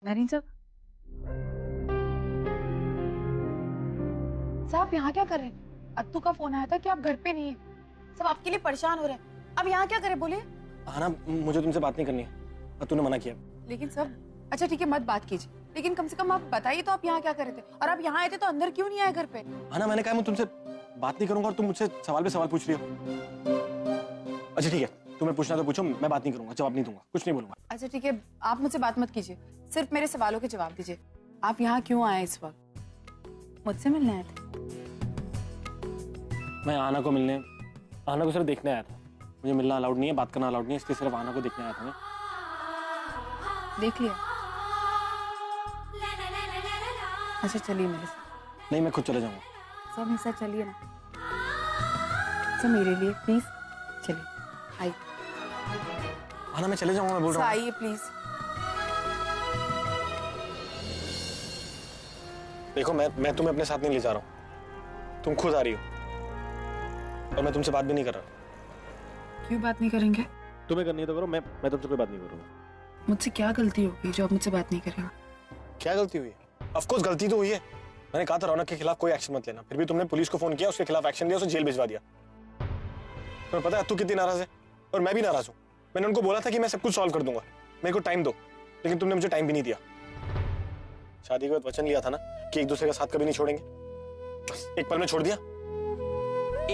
Narine साहब, साहब यहाँ क्या कर रहे हैं? अत्तू का फोन आया था कि आप घर पे नहीं है। सब आपके लिए परेशान हो रहे हैं। अब यहाँ क्या करें बोलिए? हाँ ना, मुझे तुमसे बात नहीं करनी है। अत्तू ने मना किया। लेकिन सब अच्छा ठीक है, मत बात कीजिए, लेकिन कम से कम आप बताइए तो आप यहाँ क्या कर रहे थे? और आप यहाँ आए थे तो अंदर क्यों नहीं आए घर पे? हाँ ना, मैंने कहा मैं तुमसे बात नहीं करूंगा और तुम मुझसे सवाल पे सवाल पूछ रही हो। अच्छा ठीक है, तुम्हें पूछना तो पूछो, मैं बात नहीं करूंगा, जवाब नहीं दूंगा, कुछ नहीं बोलूंगा। अच्छा ठीक है, आप मुझसे बात मत कीजिए, सिर्फ मेरे सवालों के जवाब दीजिए। आप यहाँ क्यों आए इस वक्त? मुझसे मिलने आए थे? मैं आना को सिर्फ देखने आया था। मुझे मिलना अलाउड नहीं है, बात करना अलाउड नहीं है, इसलिए सिर्फ आना को देखने आया था मैं। देख लिया? अच्छा चलिए मेरे साथ। नहीं, मैं खुद चले जाऊंगा। सब मेरे साथ चलिए ना, सब मेरे लिए प्लीज चलिए। आइए। आना, मैं चले जाऊंगा, मैं बोल रहा हूँ। आइए प्लीज। देखो, मैं तुम्हें अपने साथ नहीं ले जा रहा हूँ, तुम खुद आ रही हो और मैं तुमसे बात भी नहीं कर रहा। क्यों बात नहीं करेंगे? तुम्हें करनी है तो करो, मैं तुमसे कोई बात नहीं करूंगा। मुझसे क्या गलती हो गई जो आप मुझसे बात नहीं करेंगे? क्या गलती हुई? ऑफ कोर्स गलती तो हुई है। मैंने कहा था रौनक के खिलाफ कोई एक्शन मत लेना, फिर भी तुमने पुलिस को फोन किया, उसके खिलाफ एक्शन लिया, उसे जेल भिजवा दिया। तुम्हें पता है तू कितनी नाराज है और मैं भी नाराज हूँ। मैंने उनको बोला था कि मैं सब कुछ सॉल्व कर दूंगा, मेरे को टाइम दो, लेकिन तुमने मुझे टाइम भी नहीं दिया। शादी के बाद वचन लिया था ना कि एक दूसरे का साथ कभी नहीं छोड़ेंगे, बस एक पल में छोड़ दिया।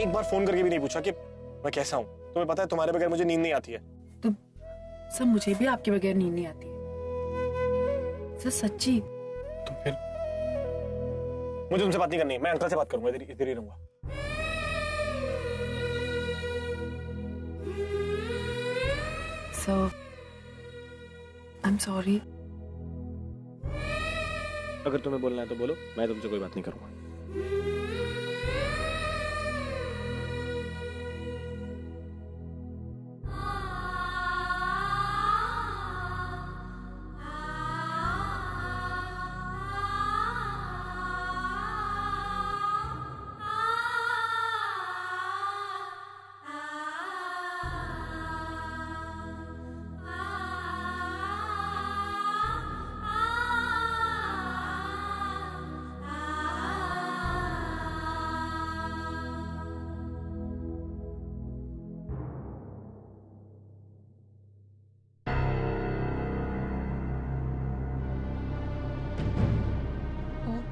एक बार फोन करके भी नहीं पूछा कि मैं कैसा हूँ। तुम्हें पता है तुम्हारे बगैर मुझे नींद नहीं आती है। तो सब मुझे भी आपके बगैर नींद नहीं आती है सर, सच्ची। तो फिर मुझे तुमसे बात नहीं करनी है, मैं अंकल से बात करूंगा, इधर ही रहूंगा। So, I'm sorry. अगर तुम्हें बोलना है तो बोलो, मैं तुमसे कोई बात नहीं करूंगा।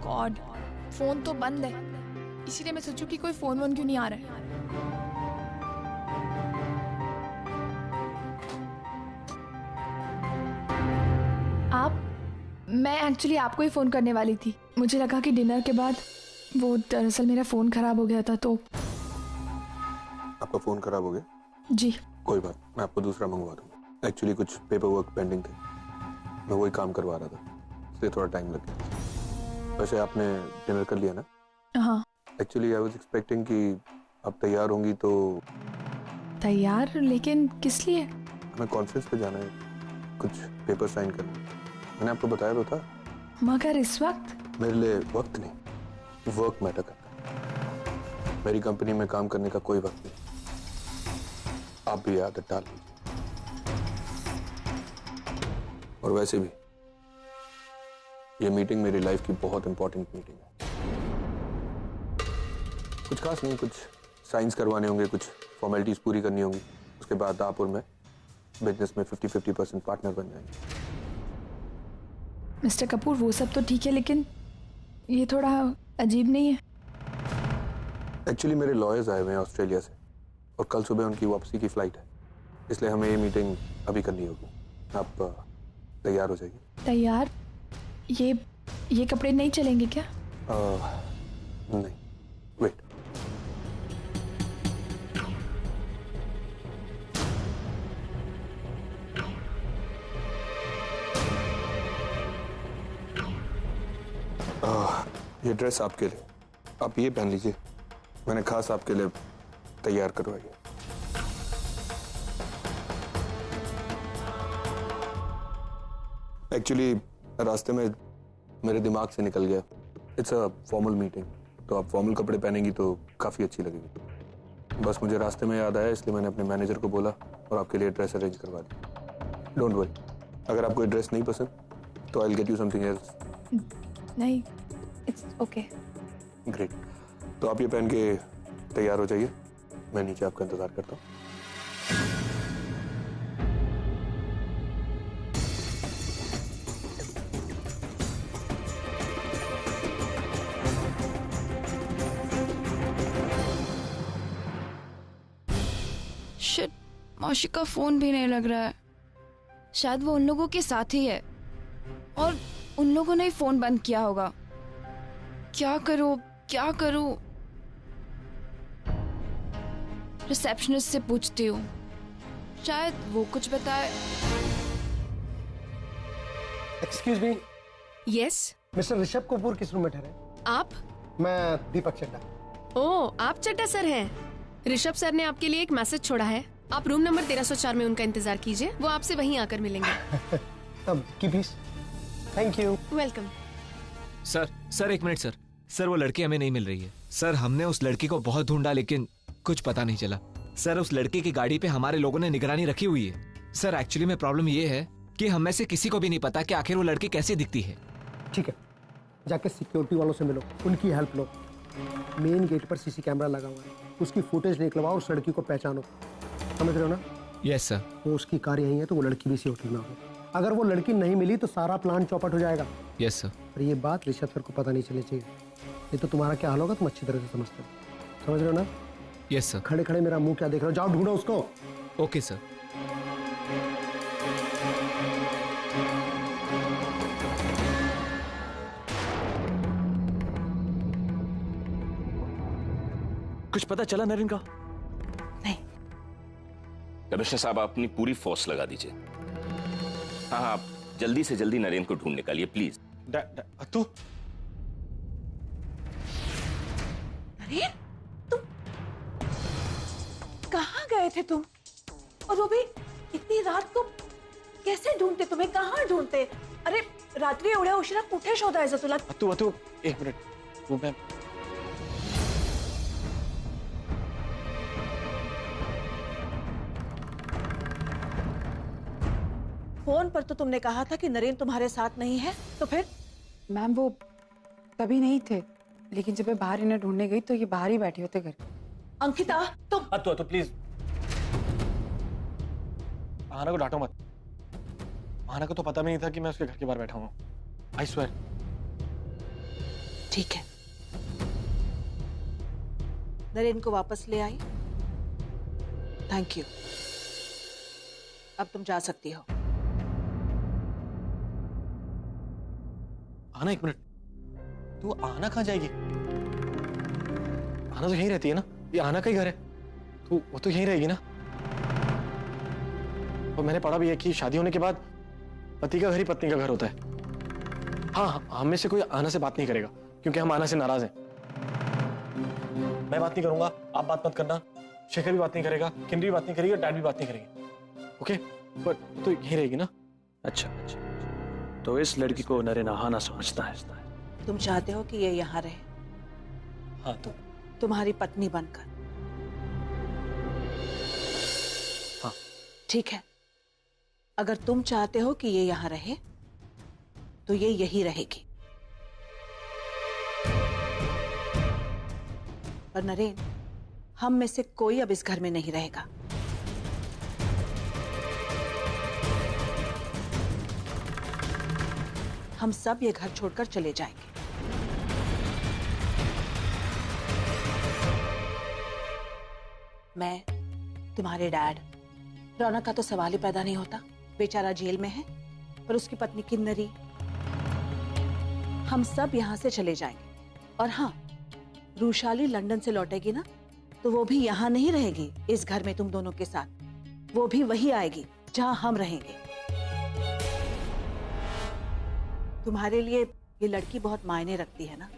गॉड, फोन तो बंद है, इसीलिए मैं सोचूं कि कोई फोन वोन क्यों नहीं आ रहा है। मैं एक्चुअली आपको ही फोन करने वाली थी। मुझे लगा कि डिनर के बाद वो दरअसल मेरा फोन खराब हो गया था तो। आपका फोन खराब हो गया? जी कोई बात, मैं आपको दूसरा मंगवा दूंगा। एक्चुअली कुछ पेपर वर्क पेंडिंग थे, मैं वही काम करवा रहा था, इसलिए थोड़ा टाइम लग गया। वैसे आपने डिनर कर लिया ना? हाँ। एक्चुअली आई वाज एक्सपेक्टिंग कि आप तैयार होंगी तो। तैयार? लेकिन किस लिए? हमें कॉन्फ्रेंस पे जाना है, कुछ पेपर साइन करना है। मैंने आपको बताया तो था। मगर इस वक्त? मेरे लिए वक्त नहीं, वर्क मैटर करता है। मेरी कंपनी में काम करने का कोई वक्त नहीं। आप भी आदत डाल लीजिए। और वैसे भी ये मीटिंग मेरी लाइफ की बहुत इंपॉर्टेंट मीटिंग है। कुछ खास नहीं, कुछ साइंस करवाने होंगे, कुछ फॉर्मेलिटीज पूरी करनी होंगी, उसके बाद आप और मैं बिजनेस में 50-50% पार्टनर बन जाएंगे। मिस्टर कपूर, वो सब तो ठीक है, लेकिन ये थोड़ा अजीब नहीं है? एक्चुअली मेरे लॉयर्स आए हुए हैं ऑस्ट्रेलिया से और कल सुबह उनकी वापसी की फ्लाइट है, इसलिए हमें ये मीटिंग अभी करनी होगी। आप तैयार हो जाइए। तैयार? ये कपड़े नहीं चलेंगे क्या? नहीं, वेट। ये ड्रेस आपके लिए, आप ये पहन लीजिए। मैंने खास आपके लिए तैयार करवाई है। एक्चुअली रास्ते में मेरे दिमाग से निकल गया। इट्स अ फॉर्मल मीटिंग, तो आप फॉर्मल कपड़े पहनेंगी तो काफ़ी अच्छी लगेगी। बस मुझे रास्ते में याद आया, इसलिए मैंने अपने मैनेजर को बोला और आपके लिए ड्रेस अरेंज करवा दी। डोंट वरी, अगर आपको ड्रेस नहीं पसंद तो I will get you something else. नहीं। It's okay. ग्रेट, तो आप ये पहन के तैयार हो जाइए, मैं नीचे आपका इंतजार करता हूँ। शिट, मौशी का फोन भी नहीं लग रहा है। शायद वो उन लोगों के साथ ही है और उन लोगों ने ही फोन बंद किया होगा। क्या करूं, क्या करूं? रिसेप्शनिस्ट से पूछती हूँ, शायद वो कुछ बताए। Excuse me. Yes. Mister Rishabh Kapoor किस रूम में ठहरे? आप? मैं दीपक चड्डा। ओ, आप चड्डा सर हैं। ऋषभ सर ने आपके लिए एक मैसेज छोड़ा है। आप रूम नंबर 1304 में उनका इंतजार कीजिए, वो आपसे वहीं आकर मिलेंगे। की please. Thank you. Welcome. Sir एक मिनट सर। सर वो लड़की हमें नहीं मिल रही है। सर हमने उस लड़की को बहुत ढूंढा लेकिन कुछ पता नहीं चला। सर उस लड़की की गाड़ी पे हमारे लोगों ने निगरानी रखी हुई है। सर एक्चुअली में प्रॉब्लम ये है कि हम में से किसी को भी नहीं पता कि आखिर वो लड़की कैसी दिखती है। ठीक है, जाके सिक्योरिटी वालों से मिलो, उनकी हेल्प लो। मेन गेट पर सीसी कैमरा लगा हुआ है, उसकी फुटेज निकलवाओ, उस लड़की को पहचानो। समझ रहे हो ना? Yes sir. वो उसकी कार यहीं है तो वो लड़की भी इसी होटल में होगी। अगर वो लड़की नहीं मिली तो सारा प्लान चौपट हो जाएगा। Yes sir. और ये बात ऋषभ सर को पता नहीं चलनी चाहिए। ये तो तुम्हारा क्या हाल होगा तुम अच्छी तरह से समझते हो। समझ रहे हो ना? Yes sir. खड़े खड़े मेरा मुंह क्या देख रहे हो? जाओ ढूंढो उसको। Okay sir. कुछ पता चला नरेन का? नहीं। कमिश्नर साहब, आप अपनी पूरी फोर्स लगा दीजिए। हाँ, आप जल्दी से जल्दी नरेन को ढूंढ निकालिए प्लीज। तू नरेन, तुम कहाँ गए थे तुम? और वो भी इतनी रात को कैसे ढूंढते? तुम्हें कहाँ ढूंढते? अरे रात्री एवढ्या उशिरा कुठे शोधायचं तुला? तू एक मिनट, वो मैं फोन पर तो तुमने कहा था कि नरेन तुम्हारे साथ नहीं है, तो फिर? मैम वो तभी नहीं थे, लेकिन जब मैं बाहर इन्हें ढूंढने गई तो ये बाहर ही बैठे होते घर। अंकिता, तुम तो प्लीज आना को डांटो मत। आना को तो पता भी नहीं था कि मैं उसके घर के बाहर बैठा हूँ। I swear. ठीक है, नरेन को वापस ले आई। Thank you. अब तुम जा सकती हो। आना एक मिनट, तू आना कहाँ जाएगी? आना तो यहीं रहती है ना, ये आना का ही घर है। वो तो यहीं रहेगी ना। और मैंने पढ़ा भी है कि शादी होने के बाद पति का घर ही पत्नी का घर होता है। हाँ, हम में से कोई आना से बात नहीं करेगा क्योंकि हम आना से नाराज हैं। मैं बात नहीं करूंगा, आप बात मत करना। शेखर भी बात नहीं करेगा, किंडी भी बात नहीं करेगी और डैड भी बात नहीं करेगी। ओके, बट तो यहीं रहेगी ना? अच्छा, तो इस लड़की को नरेन आहाना समझता है। तुम चाहते हो कि ये यहाँ रहे? हाँ, तो तुम्हारी पत्नी बनकर? हाँ। ठीक है, अगर तुम चाहते हो कि ये यहाँ रहे तो ये यही रहेगी। पर नरेन, हम में से कोई अब इस घर में नहीं रहेगा। हम सब ये घर छोड़कर चले जाएंगे। मैं, तुम्हारे डैड, रौनक का तो सवाल ही पैदा नहीं होता। बेचारा जेल में है, पर उसकी पत्नी किन्नरी। हम सब यहाँ से चले जाएंगे। और हाँ, रूशाली लंदन से लौटेगी ना, तो वो भी यहाँ नहीं रहेगी इस घर में तुम दोनों के साथ। वो भी वही आएगी जहाँ हम रहेंगे। तुम्हारे लिए ये लड़की बहुत मायने रखती है ना,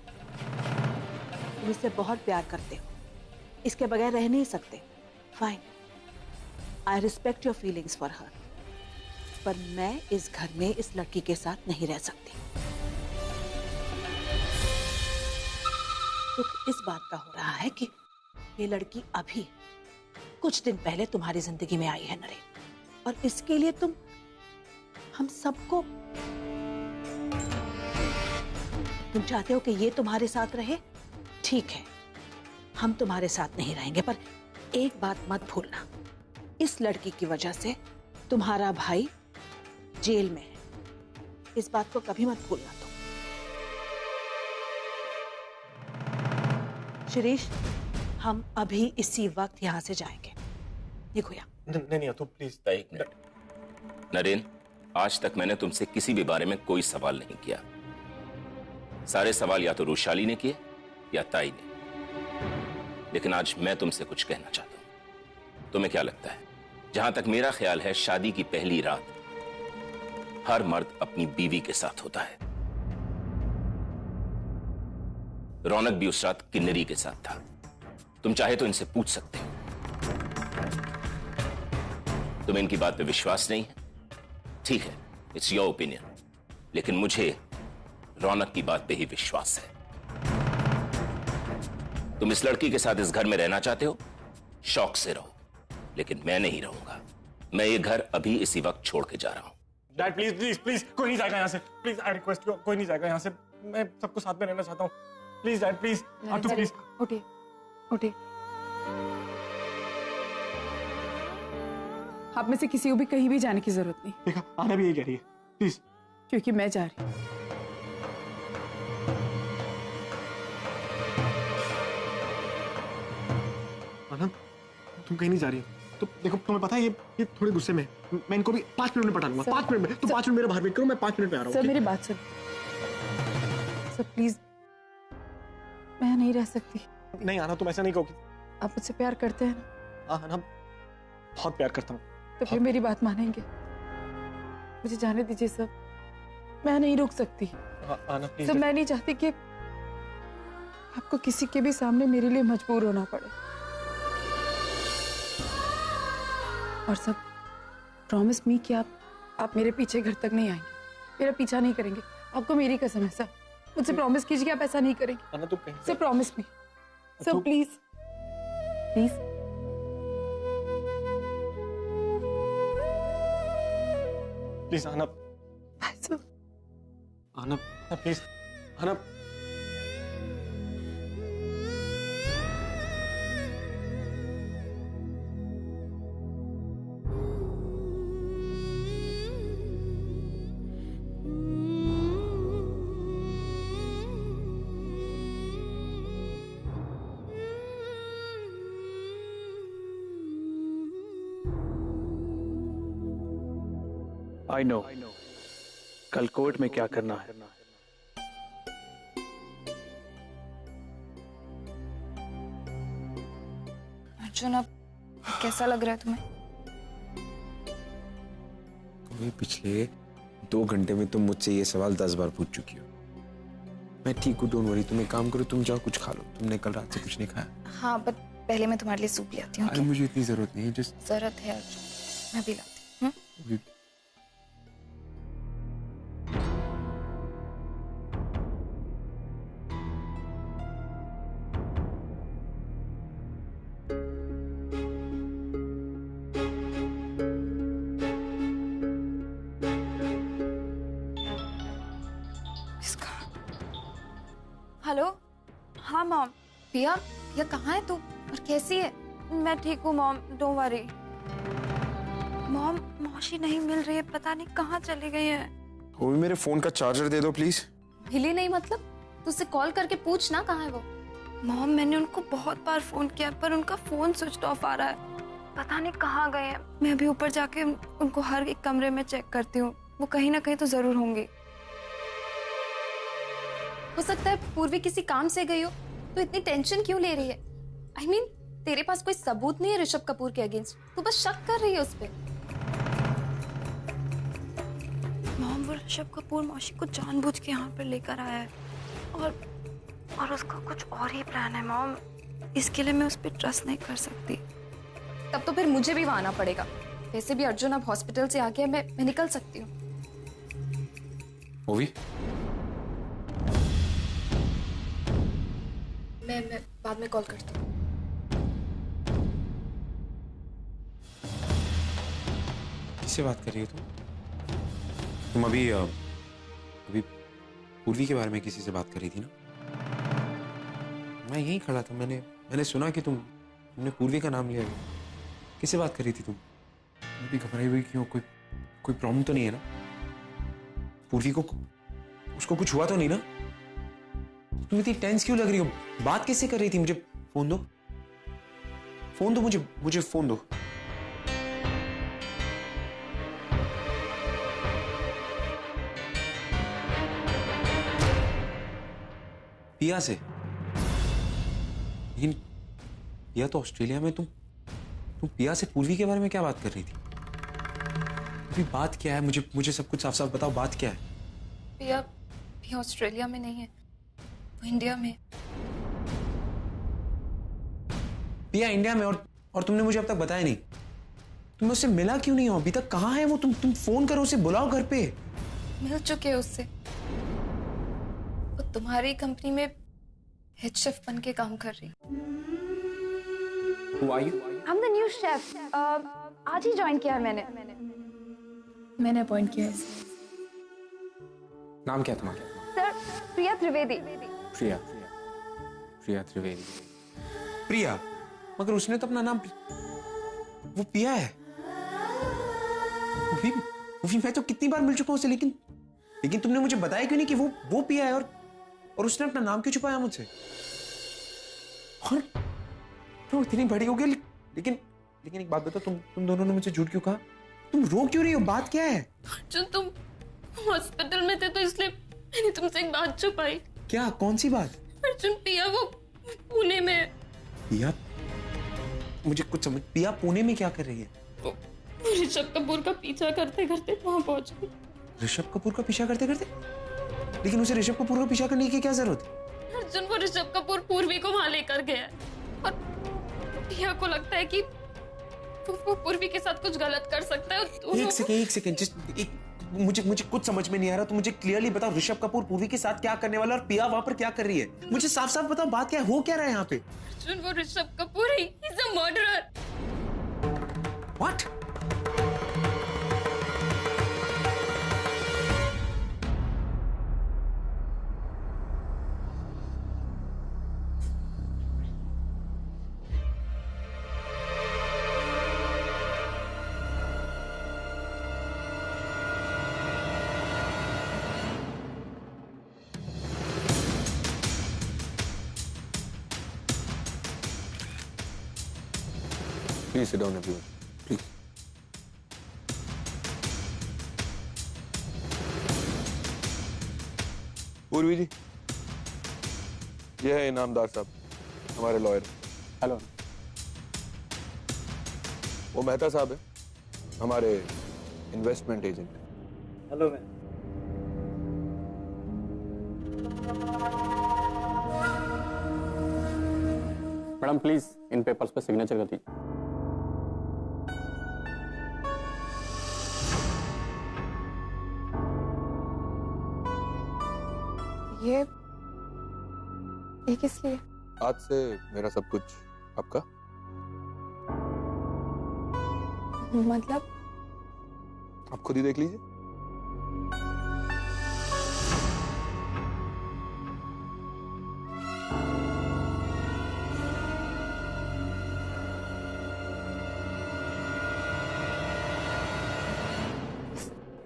तुम इससे बहुत प्यार करते हो, इसके बगैर रह नहीं सकते। Fine, I respect your feelings for her, पर मैं इस घर में इस लड़की के साथ नहीं रह सकती। दुख इस बात का हो रहा है कि ये लड़की अभी कुछ दिन पहले तुम्हारी जिंदगी में आई है नरेन, और इसके लिए तुम हम सबको, तुम चाहते हो कि ये तुम्हारे साथ रहे। ठीक है, हम तुम्हारे साथ नहीं रहेंगे, पर एक बात मत भूलना, इस लड़की की वजह से तुम्हारा भाई जेल में है। इस बात को कभी मत भूलना तुम। शिरीष, हम अभी इसी वक्त यहां से जाएंगे। निकोया। नहीं तो प्लीज। एक मिनट नरेन, आज तक मैंने तुमसे किसी भी बारे में कोई सवाल नहीं किया। सारे सवाल या तो रूशाली ने किए या ताई ने, लेकिन आज मैं तुमसे कुछ कहना चाहता हूं। तुम्हें क्या लगता है, जहां तक मेरा ख्याल है, शादी की पहली रात हर मर्द अपनी बीवी के साथ होता है। रौनक भी उस रात किन्नरी के साथ था। तुम चाहे तो इनसे पूछ सकते हो। तुम्हें इनकी बात पे विश्वास नहीं है, ठीक है, इट्स योर ओपिनियन, लेकिन मुझे रौनक की बात पे ही विश्वास है। तुम इस लड़की के साथ इस घर में रहना चाहते हो, शौक से रहो, लेकिन मैं नहीं रहूंगा। मैं ये घर अभी इसी वक्त छोड़ के जा रहा हूं। डैड प्लीज प्लीज प्लीज, कोई नहीं जाएगा यहाँ से। प्लीज आई रिक्वेस्ट यू, कोई नहीं जाएगा यहाँ से। मैं सबको साथ में रहना चाहता हूँ। प्लीज डैड प्लीज, आप तो प्लीज। उठिए उठिए। आप में से किसी को भी कहीं भी जाने की जरूरत नहीं। देखा, आना भी यही कह रही है। प्लीज। क्योंकि मैं जा रही हूँ। आनंद, तुम कहीं नहीं जा रही हो तो देखो, तुम्हें पता है ये थोड़े गुस्से में। मैं इनको भी 5 मिनट में पटा लूंगा। 5 मिनट में। तुम 5 मिनट मेरे बाहर वेट करो, मैं 5 मिनट में आ रहा हूँ। सर मेरी बात सुन। सर प्लीज, मैं नहीं रह सकती। नहीं आना, तुम ऐसा नहीं कहोगी। आप मुझसे प्यार करते हैं ना? हाँ, बहुत प्यार करता हूँ। तो फिर मेरी बात मानेंगे? मुझे जाने दीजिए सर, मैं नहीं रुक सकती। आना प्लीज। सर मैं नहीं चाहती कि आपको किसी के भी सामने मेरे लिए मजबूर होना पड़े। और सब प्रॉमिस मी कि आप मेरे पीछे घर तक नहीं आएंगे, मेरा पीछा नहीं करेंगे। आपको मेरी कसम है सर, मुझसे प्रॉमिस कीजिए आप ऐसा नहीं करेंगे। आना, तुम कहीं sir promise me, sir please please. Please आना। आना प्लीज, आना। आई नो कल कोर्ट में क्या करना है। अर्जुन, अब कैसा लग रहा है तुम्हें? तुम्हें पिछले 2 घंटे में तुम मुझसे ये सवाल 10 बार पूछ चुकी हो। मैं ठीक हूँ, डोंट वरी। तुम एक काम करो, तुम जाओ कुछ खा लो। तुमने कल रात से कुछ नहीं खाया। हाँ, बट पहले मैं तुम्हारे लिए सूप ले आती हूँ। अरे मुझे इतनी जरूरत नहीं है, जस्ट जरूरत है अर्जुन, मैं भी लाती हूँ। हेलो, हाँ मॉम। पिया, पिया कहाँ है तू और कैसी है? मैं ठीक हूँ मॉम, डोंट वरी। मॉम, मौसी नहीं मिल रही है, पता नहीं कहाँ चली गई है। वो भी मेरे फोन का चार्जर दे दो प्लीज। हिली नहीं मतलब? तू उससे कॉल करके पूछ ना कहाँ है वो। मॉम, मैंने उनको बहुत बार फोन किया पर उनका फोन स्विच ऑफ आ रहा है। पता नहीं कहाँ गए हैं। मैं अभी ऊपर जाके उनको हर एक कमरे में चेक करती हूँ, वो कहीं ना कहीं तो जरूर होंगे। हो सकता है पूर्वी किसी काम से गई हो, तो इतनी टेंशन क्यों ले रही है? I mean, तेरे पास कोई सबूत नहीं है ऋषभ कपूर के अगेंस्ट, तू बस शक कर रही है उस पे। मॉम, वो ऋषभ कपूर मौसी को जानबूझ के यहाँ पर लेकर आया है और उसका कुछ और ही प्लान है मॉम। इसके लिए मैं उस पर ट्रस्ट नहीं कर सकती। तब तो फिर मुझे भी वहां आना पड़ेगा। वैसे भी अर्जुन अब हॉस्पिटल से आके मैं निकल सकती हूँ। मूवी मैं बाद में कॉल करती हूँ। किससे बात कर रही हो तुम अभी पूर्वी के बारे में किसी से बात कर रही थी ना? मैं यहीं खड़ा था, मैंने सुना कि तुमने पूर्वी का नाम लिया। किससे बात कर रही थी तुम? अभी घबराई हुई क्यों? कोई प्रॉब्लम तो नहीं है ना? पूर्वी को उसको कुछ हुआ तो नहीं ना? तुम इतनी टेंस क्यों लग रही हो? बात किससे कर रही थी? मुझे फोन दो, मुझे फोन दो। पिया से? लेकिन पिया तो ऑस्ट्रेलिया में। तुम पिया से पूर्वी के बारे में क्या बात कर रही थी? अभी बात क्या है? मुझे सब कुछ साफ साफ बताओ, बात क्या है? पिया ऑस्ट्रेलिया में नहीं है, वो इंडिया में। पिया इंडिया में? और तुमने मुझे अब तक बताया नहीं। तुम उससे मिला क्यों नहीं हो अभी तक? कहाँ है वो? तुम फोन करो उसे, बुलाओ घर पे। मिल चुके हैं उससे। वो तुम्हारी कंपनी में हेड शेफ बन के काम कर रही। Who are you? I'm the new chef. आज ही ज्वाइन किया है मैंने अपॉइंट किया है इसे। नाम क्या तुम्हारा? सर, प्रिया त्रिवेदी। प्रिया त्रिवेदी। प्रिया? मगर उसने तो अपना नाम वो पिया है। वो भी मैं तो कितनी बार मिल चुका हूं उसे, लेकिन तुमने मुझे बताया क्यों नहीं कि वो पिया है? और उसने अपना नाम क्यों छुपाया मुझसे? और तो इतनी बड़ी हो गई, लेकिन एक बात बताओ, तुम दोनों ने मुझे झूठ क्यों कहा? तुम रो क्यों रही हो? बात क्या है? अर्जुन, तुम हॉस्पिटल में थे तो इसलिए मैंने तुमसे एक बात छुपाई। क्या? कौन सी बात? अर्जुन, पिया वो पुणे में। पिया? मुझे कुछ समझ। पिया पुणे में क्या कर रही है? वो ऋषभ कपूर का पीछा करते करते वहां पहुंच गई। ऋषभ कपूर का पीछा करते करते? लेकिन उसे ऋषभ कपूर का पीछा करने की क्या जरूरत है? अर्जुन, वो ऋषभ कपूर पूर्वी को वहां लेकर गया और पिया को लगता है कि वो पूर्वी के साथ कुछ गलत कर सकता है। एक सेकेंड जस्ट मुझे कुछ समझ में नहीं आ रहा। तो मुझे क्लियरली बताओ, ऋषभ कपूर पूर्वी के साथ क्या करने वाला और पिया वहां पर क्या कर रही है? मुझे साफ साफ बताओ, बात क्या है? हो क्या रहा है यहाँ पे? अर्जुन, वो Rishabh Kapoor he is a murderer. What? Please sit down, everyone. Please. पूर्वी जी, ये है इनामदार साहब, हमारे लॉयर। हेलो। वो मेहता साहब है, हमारे investment agent. Hello ma'am. Madam please in papers पे सिग्नेचर कर दीजिए। ये किस लिए? आज से मेरा सब कुछ आपका। मतलब? आप खुद ही देख लीजिए।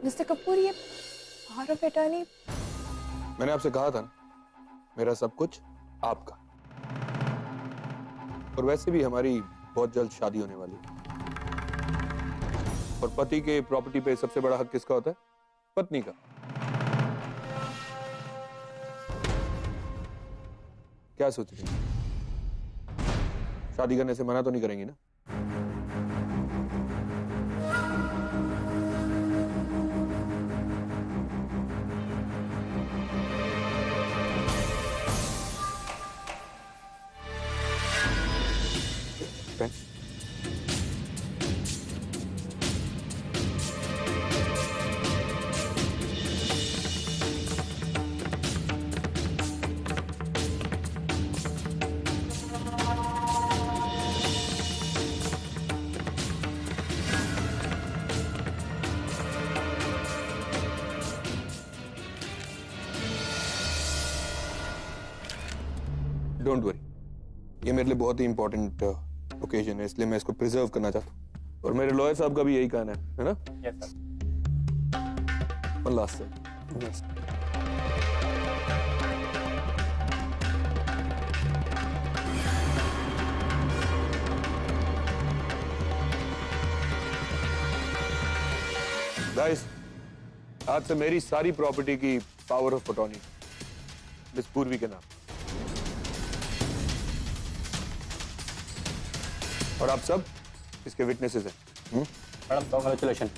मिस्टर कपूर, ये पावर ऑफ अटॉर्नी। मैंने आपसे कहा था ना, मेरा सब कुछ आपका। और वैसे भी हमारी बहुत जल्द शादी होने वाली है। और पति के प्रॉपर्टी पे सबसे बड़ा हक किसका होता है? पत्नी का। क्या सोच रही हैं? शादी करने से मना तो नहीं करेंगी ना? Thanks. डोंट वरी, ये मेरे लिए बहुत ही इंपॉर्टेंट ओकेजन है, इसलिए मैं इसको प्रिजर्व करना चाहता हूँ। और मेरे लॉयर साहब का भी यही कहना है ना? Yes sir. One last sir. Yes. Guys, आज से मेरी सारी प्रॉपर्टी की पावर ऑफ अटॉर्नी मिस पूर्वी के नाम, और आप सब इसके विटनेसेस हैं। Madam, congratulation.